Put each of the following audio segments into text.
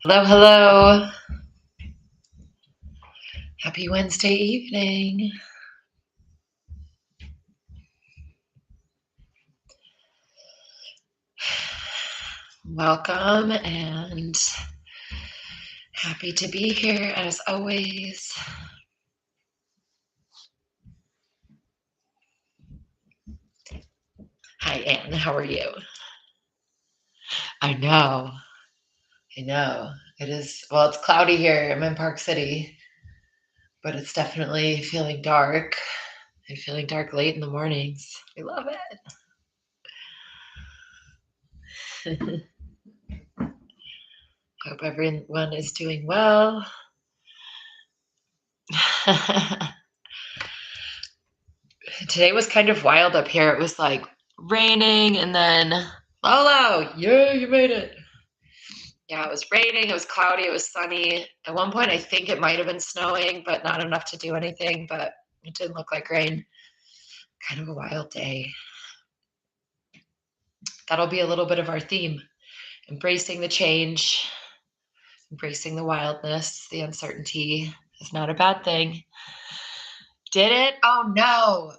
Hello, hello. Happy Wednesday evening. Welcome and happy to be here as always. Hi, Anne. How are you? I know. It is, well, it's cloudy here. I'm in Park City, but it's definitely feeling dark. And feeling dark late in the mornings. We love it. Hope everyone is doing well. Today was kind of wild up here. It was like raining and then Lolo, yeah, you made it. Yeah, it was raining, it was cloudy, it was sunny. At one point, I think it might have been snowing, but not enough to do anything, but it didn't look like rain. Kind of a wild day. That'll be a little bit of our theme. Embracing the change, embracing the wildness, the uncertainty is not a bad thing. Did it? Oh no.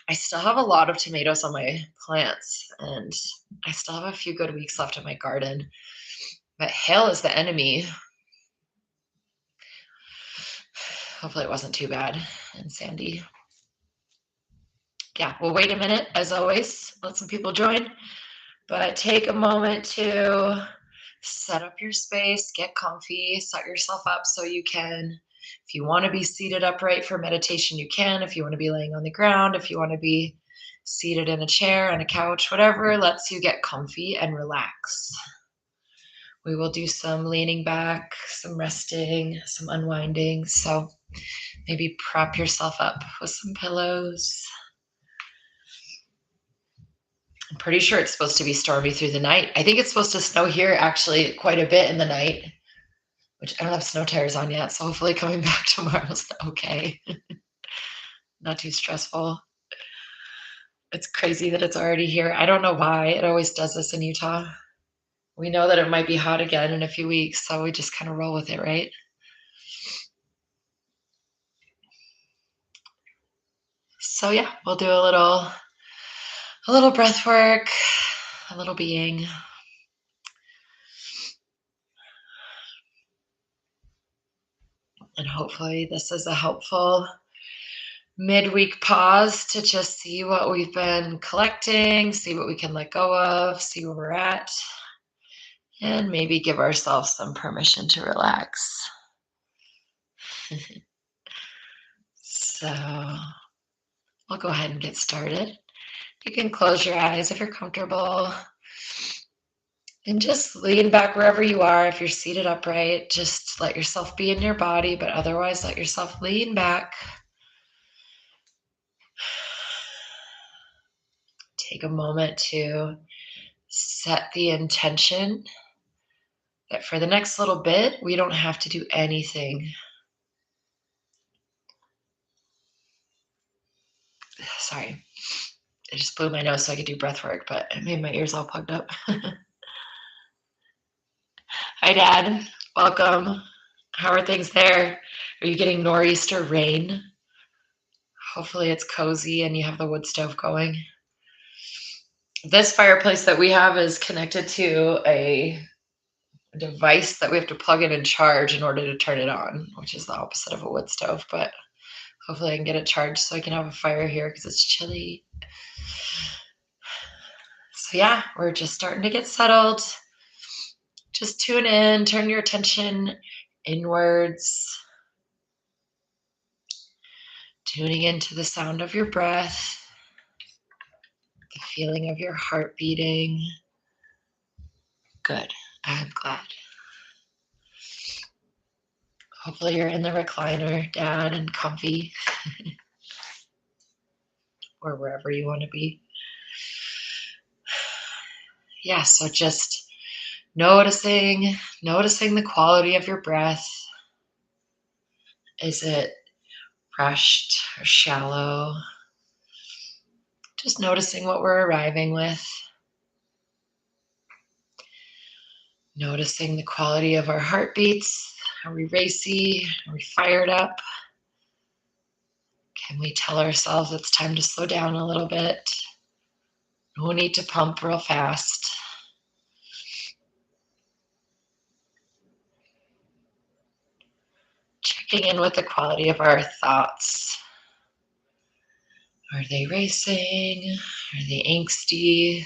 I still have a lot of tomatoes on my plants, and I still have a few good weeks left in my garden. But hail is the enemy. Hopefully it wasn't too bad and sandy. Yeah, we'll wait a minute, as always, let some people join. But take a moment to set up your space, get comfy, set yourself up so you can, if you want to be seated upright for meditation, you can. If you want to be laying on the ground, if you want to be seated in a chair, on a couch, whatever lets you get comfy and relax. We will do some leaning back, some resting, some unwinding. So maybe prop yourself up with some pillows. I'm pretty sure it's supposed to be stormy through the night. I think it's supposed to snow here actually quite a bit in the night, which I don't have snow tires on yet. So hopefully coming back tomorrow's okay. Not too stressful. It's crazy that it's already here. I don't know why. It always does this in Utah. We know that it might be hot again in a few weeks, so we just kind of roll with it, right? So yeah, we'll do a little breath work, a little being. And hopefully this is a helpful midweek pause to just see what we've been collecting, see what we can let go of, see where we're at, and maybe give ourselves some permission to relax. So I'll go ahead and get started. You can close your eyes if you're comfortable. And just lean back wherever you are. If you're seated upright, just let yourself be in your body, but otherwise let yourself lean back. Take a moment to set the intention that for the next little bit, we don't have to do anything. Sorry, I just blew my nose so I could do breath work, but it made my ears all plugged up. Hi, Dad. Welcome. How are things there? Are you getting nor'easter rain? Hopefully it's cozy and you have the wood stove going. This fireplace that we have is connected to a device that we have to plug in and charge in order to turn it on, which is the opposite of a wood stove, but hopefully I can get it charged so I can have a fire here because it's chilly. So yeah, we're just starting to get settled. Just tune in, turn your attention inwards, tuning into the sound of your breath, the feeling of your heart beating. Good. I'm glad. Hopefully you're in the recliner, Dad, and comfy, or wherever you want to be. Yeah, so just noticing the quality of your breath. Is it rushed or shallow? Just noticing what we're arriving with. Noticing the quality of our heartbeats. Are we racy? Are we fired up? Can we tell ourselves it's time to slow down a little bit? No need to pump real fast. Checking in with the quality of our thoughts. Are they racing? Are they angsty?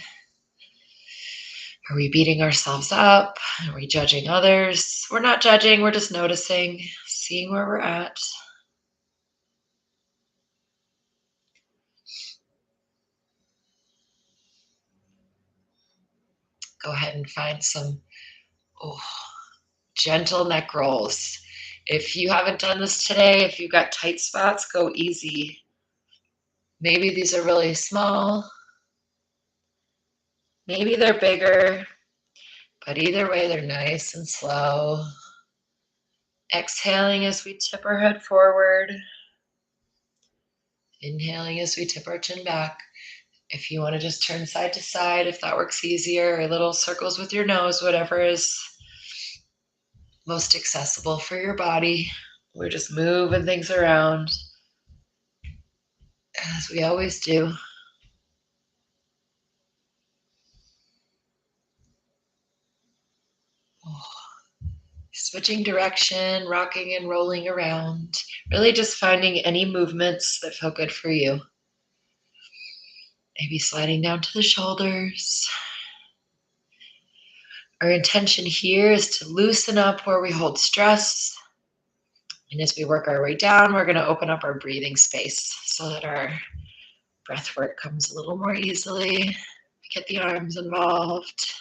Are we beating ourselves up? Are we judging others? We're not judging, we're just noticing, seeing where we're at. Go ahead and find some gentle neck rolls. If you haven't done this today, if you've got tight spots, go easy. Maybe these are really small. Maybe they're bigger, but either way, they're nice and slow. Exhaling as we tip our head forward. Inhaling as we tip our chin back. If you want to just turn side to side, if that works easier, or little circles with your nose, whatever is most accessible for your body. We're just moving things around as we always do. Switching direction, rocking and rolling around, really just finding any movements that feel good for you. Maybe sliding down to the shoulders. Our intention here is to loosen up where we hold stress. And as we work our way down, we're going to open up our breathing space so that our breath work comes a little more easily. Get the arms involved.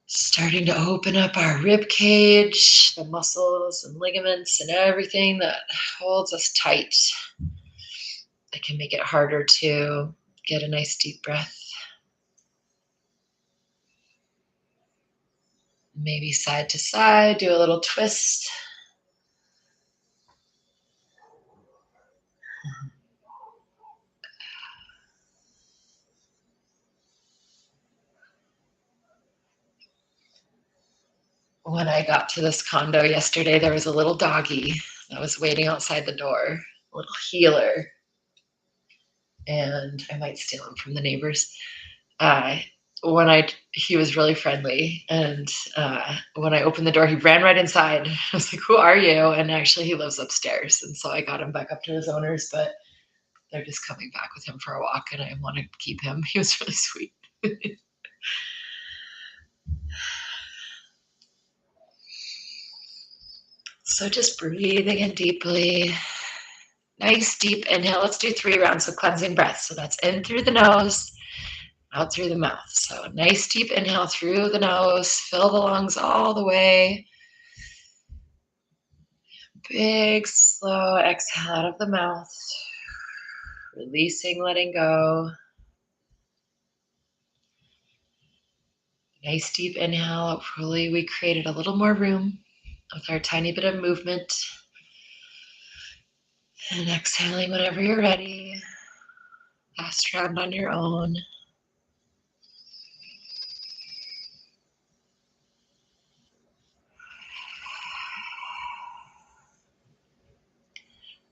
Starting to open up our rib cage, the muscles and ligaments and everything that holds us tight. That can make it harder to get a nice deep breath. Maybe side to side, do a little twist. When I got to this condo yesterday, there was a little doggy that was waiting outside the door, a little healer. And I might steal him from the neighbors. He was really friendly, and when I opened the door, he ran right inside. I was like, "Who are you?" And actually, he lives upstairs, and so I got him back up to his owners. But they're just coming back with him for a walk, and I want to keep him. He was really sweet. So just breathing in deeply. Nice deep inhale. Let's do 3 rounds of cleansing breath. So that's in through the nose, out through the mouth. So nice deep inhale through the nose. Fill the lungs all the way. Big, slow exhale out of the mouth. Releasing, letting go. Nice deep inhale. Hopefully we created a little more room with our tiny bit of movement. And exhaling whenever you're ready. Last round on your own.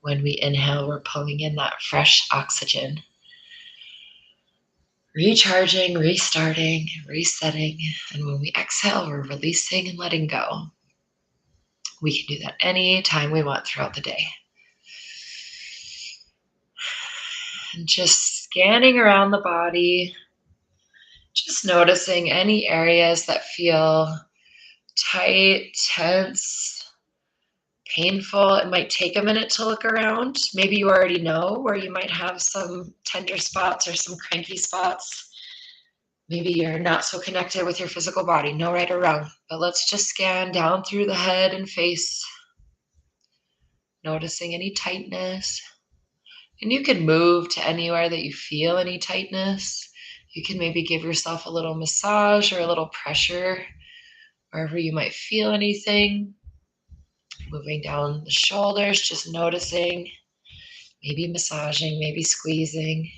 When we inhale, we're pulling in that fresh oxygen. Recharging, restarting, resetting. And when we exhale, we're releasing and letting go. We can do that any time we want throughout the day. And just scanning around the body, just noticing any areas that feel tight, tense, painful. It might take a minute to look around. Maybe you already know where you might have some tender spots or some cranky spots. Maybe you're not so connected with your physical body, no right or wrong. But let's just scan down through the head and face, noticing any tightness. And you can move to anywhere that you feel any tightness. You can maybe give yourself a little massage or a little pressure wherever you might feel anything. Moving down the shoulders, just noticing, maybe massaging, maybe squeezing.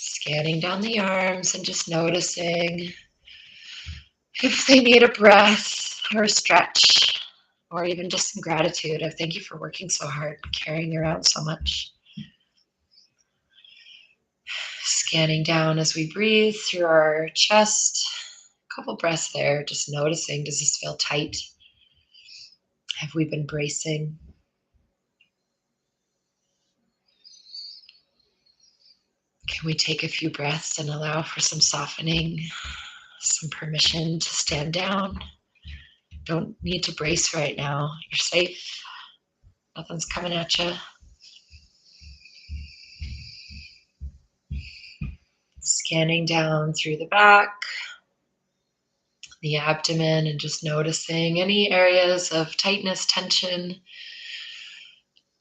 Scanning down the arms and just noticing if they need a breath or a stretch or even just some gratitude of thank you for working so hard, carrying around so much. Scanning down as we breathe through our chest. A couple breaths there, just noticing, does this feel tight? Have we been bracing? Can we take a few breaths and allow for some softening, some permission to stand down? Don't need to brace right now. You're safe. Nothing's coming at you. Scanning down through the back, the abdomen, and just noticing any areas of tightness, tension,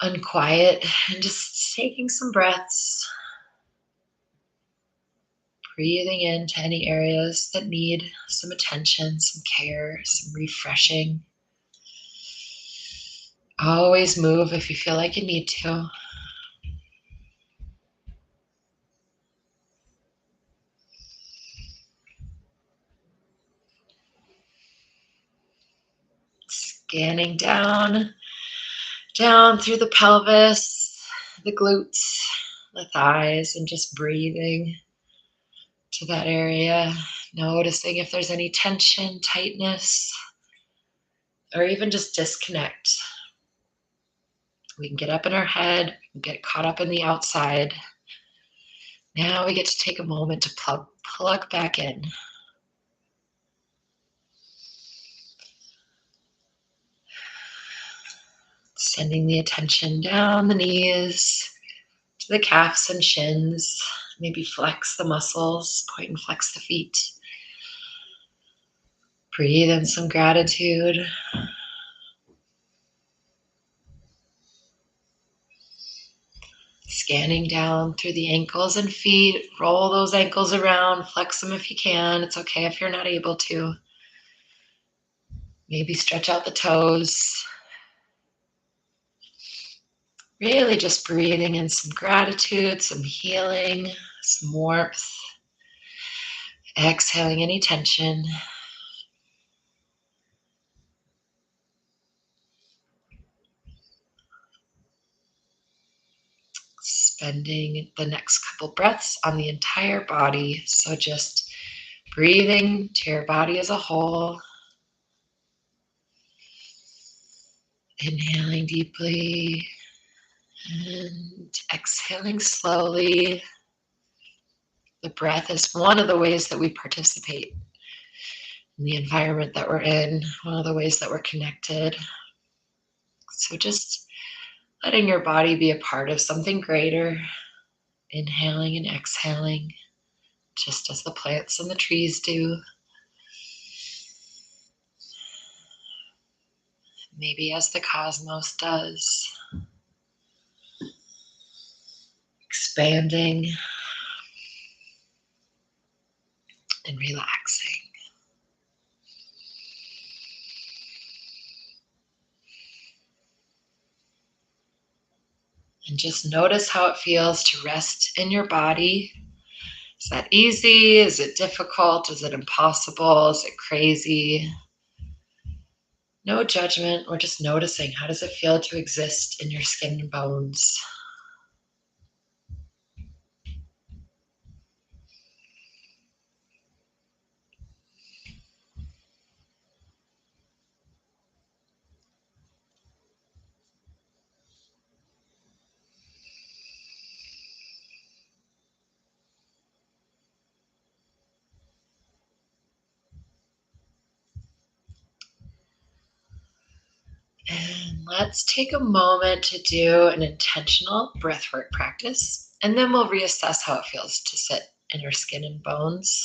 unquiet, and just taking some breaths. Breathing into any areas that need some attention, some care, some refreshing. Always move if you feel like you need to. Scanning down through the pelvis, the glutes, the thighs, and just breathing to that area. Noticing if there's any tension, tightness, or even just disconnect. We can get up in our head, get caught up in the outside. Now we get to take a moment to plug back in. Sending the attention down the knees to the calves and shins. Maybe flex the muscles, point and flex the feet. Breathe in some gratitude. Scanning down through the ankles and feet. Roll those ankles around, flex them if you can. It's okay if you're not able to. Maybe stretch out the toes. Really just breathing in some gratitude, some healing, some warmth. Exhaling any tension. Spending the next couple breaths on the entire body. So just breathing to your body as a whole. Inhaling deeply and exhaling slowly. The breath is one of the ways that we participate in the environment that we're in, one of the ways that we're connected. So just letting your body be a part of something greater, inhaling and exhaling, just as the plants and the trees do. Maybe as the cosmos does. Expanding and relaxing. And just notice how it feels to rest in your body. Is that easy? Is it difficult? Is it impossible? Is it crazy? No judgment. We're just noticing, how does it feel to exist in your skin and bones? And let's take a moment to do an intentional breathwork practice, and then we'll reassess how it feels to sit in your skin and bones.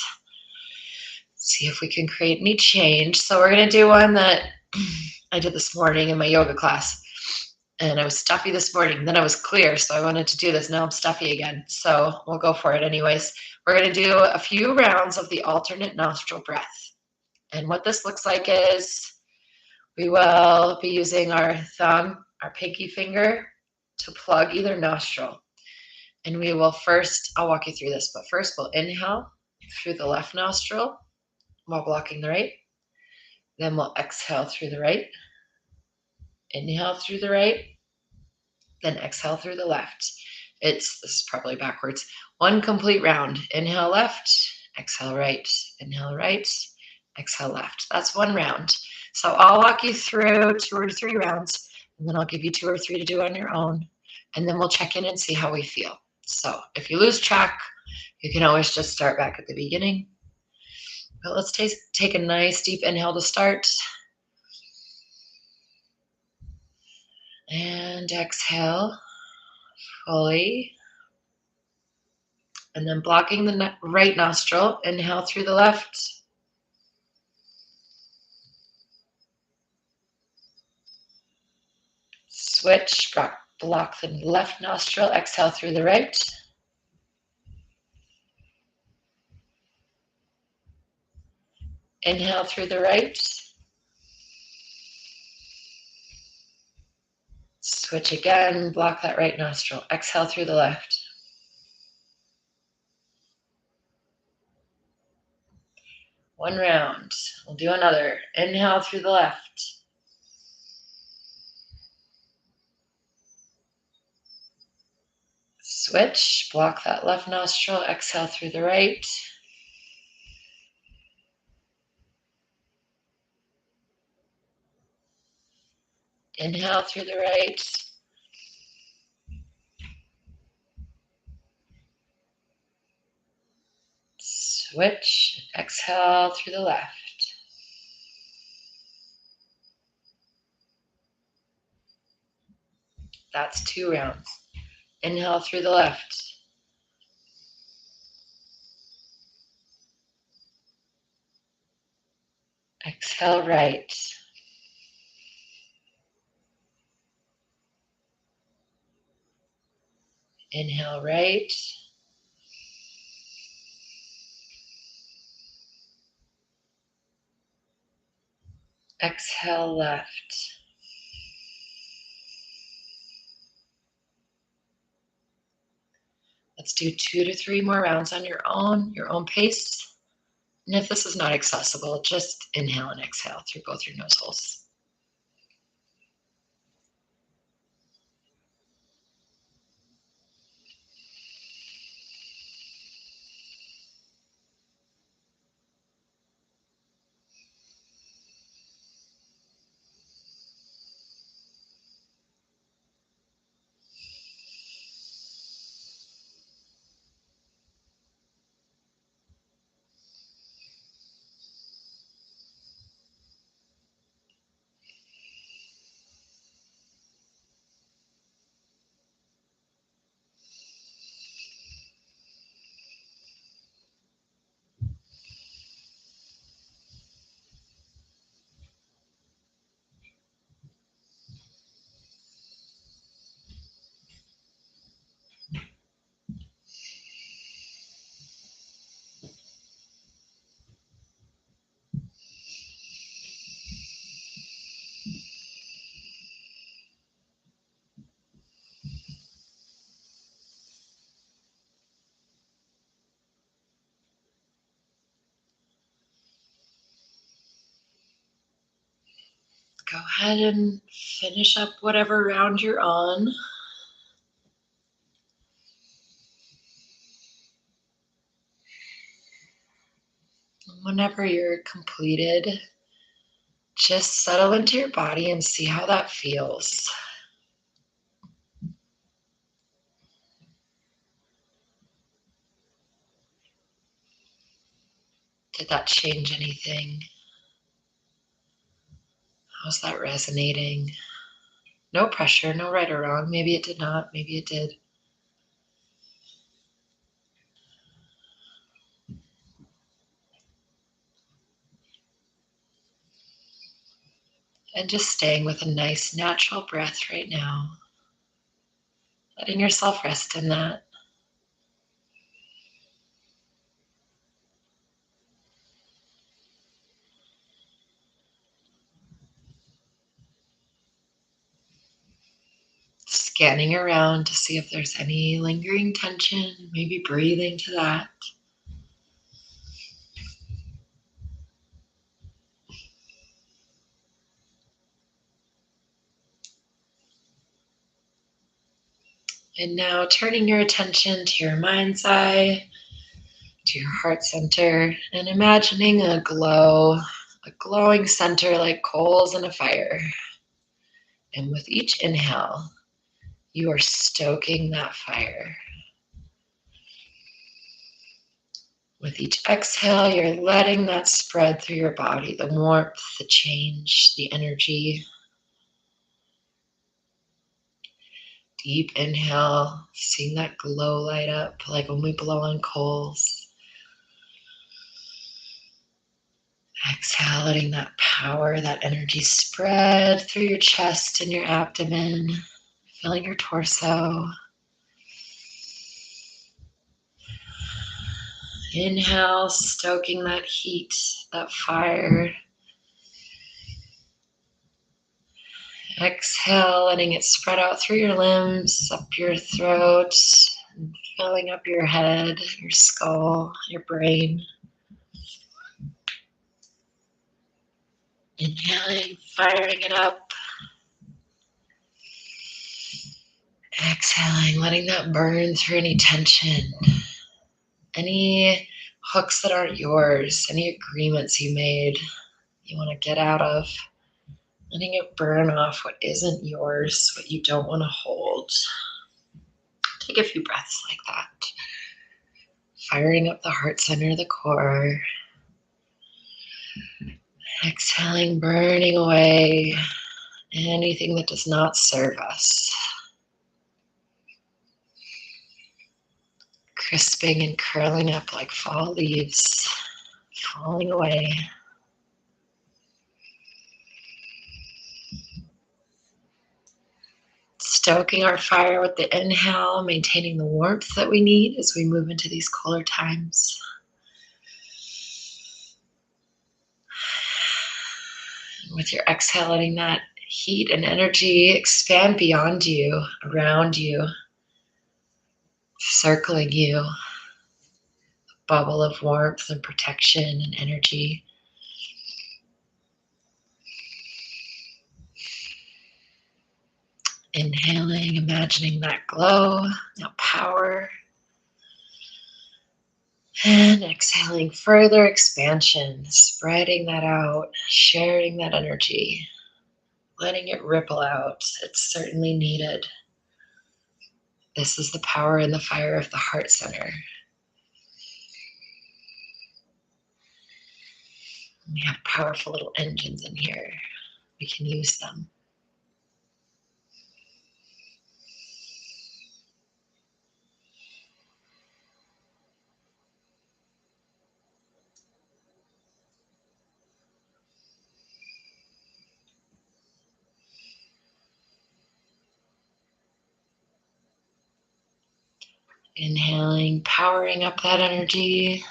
See if we can create any change. So we're going to do one that I did this morning in my yoga class. And I was stuffy this morning. Then I was clear, so I wanted to do this. Now I'm stuffy again. So we'll go for it anyways. We're going to do a few rounds of the alternate nostril breath. And what this looks like is we will be using our thumb, our pinky finger, to plug either nostril. And we will first, I'll walk you through this, but first we'll inhale through the left nostril while blocking the right. Then we'll exhale through the right. Inhale through the right. Then exhale through the left. This is probably backwards. One complete round. Inhale left, exhale right, inhale right, exhale left. That's one round. So I'll walk you through 2 or 3 rounds, and then I'll give you 2 or 3 to do on your own. And then we'll check in and see how we feel. So if you lose track, you can always just start back at the beginning. But let's take a nice deep inhale to start. And exhale fully. And then blocking the right nostril, inhale through the left. Switch, block the left nostril, exhale through the right. Inhale through the right. Switch again, block that right nostril, exhale through the left. One round. We'll do another. Inhale through the left. Switch, block that left nostril, exhale through the right. Inhale through the right. Switch, exhale through the left. That's 2 rounds. Inhale through the left. Exhale right. Inhale right. Exhale left. Let's do 2 to 3 more rounds on your own pace. And if this is not accessible, just inhale and exhale through both your nose holes. Go ahead and finish up whatever round you're on. Whenever you're completed, just settle into your body and see how that feels. Did that change anything? How's that resonating? No pressure, no right or wrong. Maybe it did not, maybe it did. And just staying with a nice natural breath right now. Letting yourself rest in that. Scanning scanning around to see if there's any lingering tension, maybe breathing to that. And now turning your attention to your mind's eye, to your heart center, and imagining a glowing center like coals in a fire. And with each inhale, you are stoking that fire. With each exhale, you're letting that spread through your body, the warmth, the change, the energy. Deep inhale, seeing that glow light up like when we blow on coals. Exhale, letting that power, that energy spread through your chest and your abdomen, filling your torso. Inhale, stoking that heat, that fire. Exhale, letting it spread out through your limbs, up your throat, filling up your head, your skull, your brain. Inhaling, firing it up. Exhaling, letting that burn through any tension, any hooks that aren't yours, any agreements you made you want to get out of. Letting it burn off what isn't yours, what you don't want to hold. Take a few breaths like that. Firing up the heart center, the core. Exhaling, burning away anything that does not serve us. Crisping and curling up like fall leaves, falling away. Stoking our fire with the inhale, maintaining the warmth that we need as we move into these cooler times. With your exhale, letting that heat and energy expand beyond you, around you, circling you. A bubble of warmth and protection and energy. Inhaling, imagining that glow, that power. And exhaling, further expansion, spreading that out, sharing that energy, letting it ripple out. It's certainly needed. This is the power and the fire of the heart center. We have powerful little engines in here. We can use them. Inhaling, powering up that energy.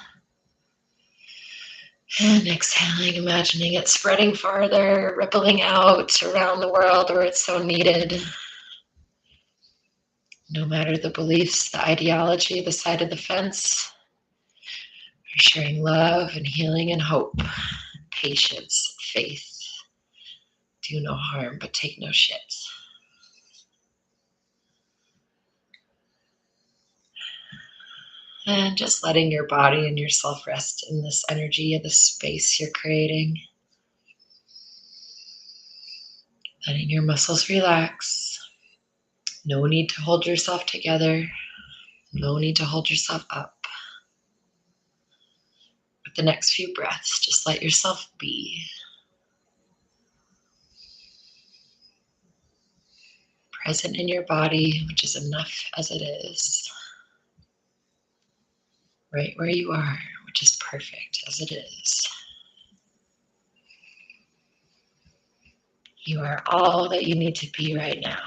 And exhaling, imagining it spreading farther, rippling out around the world where it's so needed. No matter the beliefs, the ideology, the side of the fence, we're sharing love and healing and hope, patience, faith. Do no harm, but take no shit. And just letting your body and yourself rest in this energy of the space you're creating. Letting your muscles relax. No need to hold yourself together. No need to hold yourself up. With the next few breaths, just let yourself be. Present in your body, which is enough as it is. Right where you are, which is perfect as it is. You are all that you need to be right now,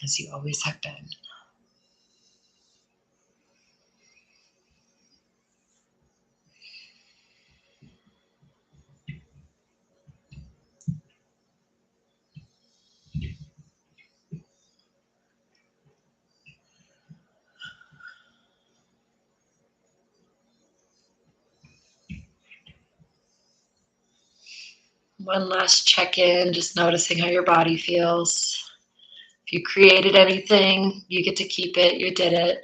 as you always have been. One last check-in, just noticing how your body feels. If you created anything, you get to keep it. You did it.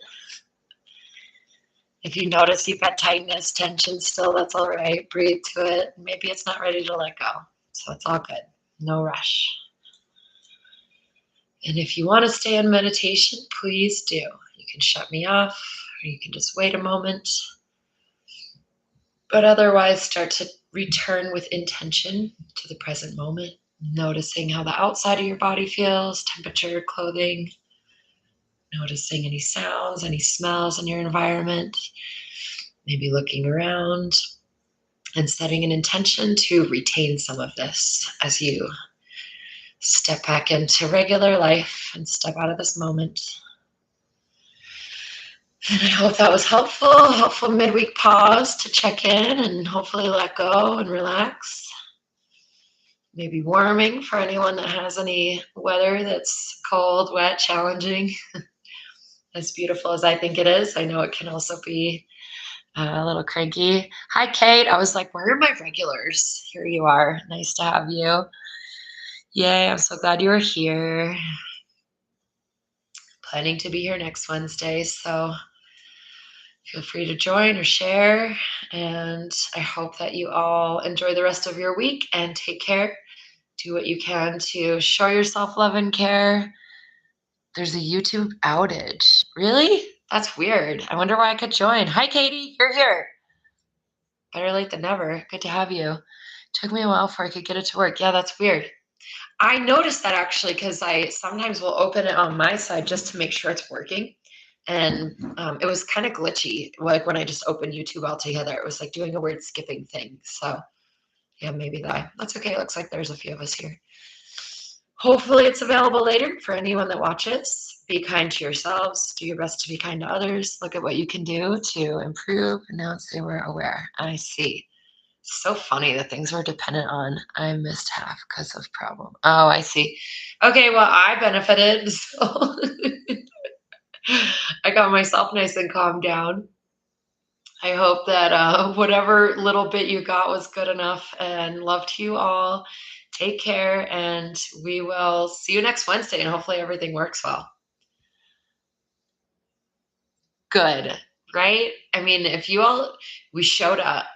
If you notice you've got tightness, tension still, that's all right. Breathe to it. Maybe it's not ready to let go. So it's all good. No rush. And if you want to stay in meditation, please do. You can shut me off, or you can just wait a moment. But otherwise, start to return with intention to the present moment, noticing how the outside of your body feels, temperature, clothing, noticing any sounds, any smells in your environment, maybe looking around and setting an intention to retain some of this as you step back into regular life and step out of this moment. And I hope that was helpful midweek pause to check in and hopefully let go and relax. Maybe warming for anyone that has any weather that's cold, wet, challenging. As beautiful as I think it is, I know it can also be a little cranky. Hi, Kate. I was like, where are my regulars? Here you are. Nice to have you. Yay, I'm so glad you were here. Planning to be here next Wednesday, so feel free to join or share. And I hope that you all enjoy the rest of your week and take care. Do what you can to show yourself love and care. There's a YouTube outage. Really? That's weird. I wonder why I could join. Hi, Katie. You're here. Better late than never. Good to have you. Took me a while before I could get it to work. Yeah, that's weird. I noticed that actually because I sometimes will open it on my side just to make sure it's working. And it was kind of glitchy. Like when I just opened YouTube altogether, it was like doing a weird skipping thing. So yeah, maybe that's okay. It looks like there's a few of us here. Hopefully it's available later for anyone that watches. Be kind to yourselves. Do your best to be kind to others. Look at what you can do to improve. And now say we're aware. I see. So funny the things we're dependent on. I missed half because of problem. Oh, I see. Okay, well, I benefited. So I got myself nice and calmed down. I hope that whatever little bit you got was good enough, and love to you all. Take care, and we will see you next Wednesday, and hopefully everything works well. Good, right? I mean, we showed up,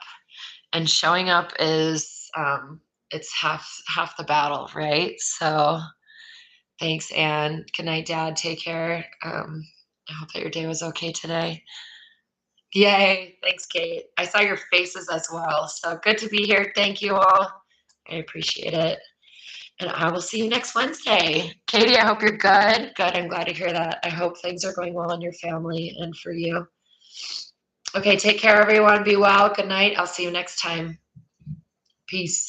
and showing up is it's half the battle, right? So thanks, Anne. Good night, Dad. Take care. I hope that your day was okay today. Yay. Thanks, Kate. I saw your faces as well. So good to be here. Thank you all. I appreciate it. And I will see you next Wednesday. Katie, I hope you're good. Good. I'm glad to hear that. I hope things are going well in your family and for you. Okay, take care, everyone. Be well. Good night. I'll see you next time. Peace.